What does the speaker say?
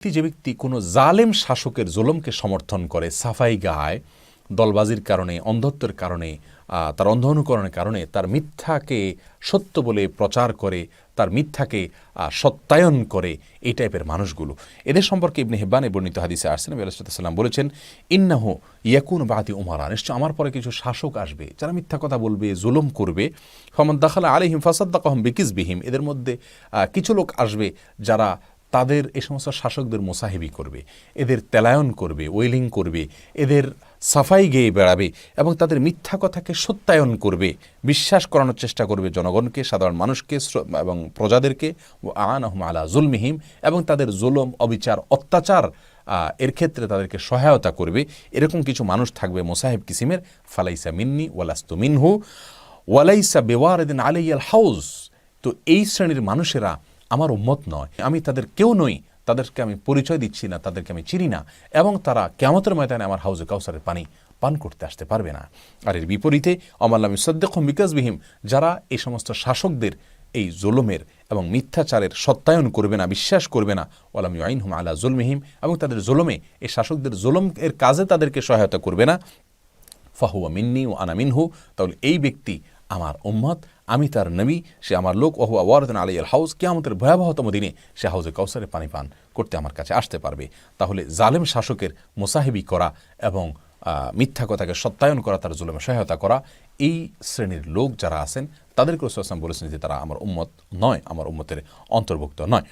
যে ব্যক্তি কোনো জালেম শাসকের জুলুমকে সমর্থন করে, সাফাই গায়, দলবাজির কারণে, অন্ধত্বের কারণে, তার অন্ধ অনুকরণের কারণে তার মিথ্যাকে সত্য বলে প্রচার করে, তার মিথ্যাকে সত্যায়ন করে, এই টাইপের মানুষগুলো, এদের সম্পর্কে ইবনে হিব্বানে বর্ণিত হাদিসে আসছেন নবী আলাইহিস সালাম বলেছেন, ইন্নাহু ইয়াকুনু বাদি উমারা, নিশ্চয় আমার পরে কিছু শাসক আসবে যারা মিথ্যা কথা বলবে, জুলুম করবে। ফামান দাখালা আলাইহিম ফাসাদ্দাকাহুম বিকিজবিহিম, এদের মধ্যে কিছু লোক আসবে যারা তাদের এই সমস্ত শাসকদের মোসাহিবি করবে, এদের তেলায়ন করবে, ওয়েলিং করবে, এদের সাফাই গেয়ে বেড়াবে এবং তাদের মিথ্যা কথাকে সত্যায়ন করবে, বিশ্বাস করানোর চেষ্টা করবে জনগণকে, সাধারণ মানুষকে এবং প্রজাদেরকে। আনাহুম আলা জুলমিহিম, এবং তাদের জুলুম, অবিচার, অত্যাচার এর ক্ষেত্রে তাদেরকে সহায়তা করবে। এরকম কিছু মানুষ থাকবে মোসাহেব কিসিমের। ফালাইসা মিন্নি ওয়ালাস্তু মিনহু ওয়ালাইসা বেওয়ারিদিন আলাইয়াল হাউজ, তো এই শ্রেণীর মানুষেরা আমার উম্মত নয়, আমি তাদের কেউ নই, তাদেরকে আমি পরিচয় দিচ্ছি না, তাদেরকে আমি চিনি না, এবং তারা কিয়ামতের ময়দানে আমার হাউজে কাউসারের পানি পান করতে আসতে পারবে না। আর এর বিপরীতে আমাল্লাম ইউসাদ্দিকুহুম বিকাজবিহিম, যারা এই সমস্ত শাসকদের এই জুলুমের এবং মিথ্যাচারের সত্যায়ন করবে না, বিশ্বাস করবে না, ওয়ালাম ইউআইনহুম আলা জুলমিহিম, এবং তাদের জুলুমে, এই শাসকদের জুলুম এর কাজে তাদেরকে সহায়তা করবে না, ফাহুয়া মিন্নি ও আনা মিনহু, তাহলে এই ব্যক্তি আমার উম্মত, আমি তার নবী, সে আমার লোক। ওহুয়া ওয়ারিদুন আলাইয়াল হাউজ, কিয়ামতের ভয়াবহতম দিনে সে হাউজে কাউসারে পানি পান করতে আমার কাছে আসতে পারবে। তাহলে জালেম শাসকের মোসাহিবি করা এবং মিথ্যা কথাকে সত্যায়ন করা, তার জুলুমে সহায়তা করা, এই শ্রেণীর লোক যারা আছেন তাদেরকে রাসূল সাল্লাল্লাহু আলাইহি ওয়াসাল্লাম বলেছেন যে তারা আমার উম্মত নয়, আমার উম্মতের অন্তর্ভুক্ত নয়।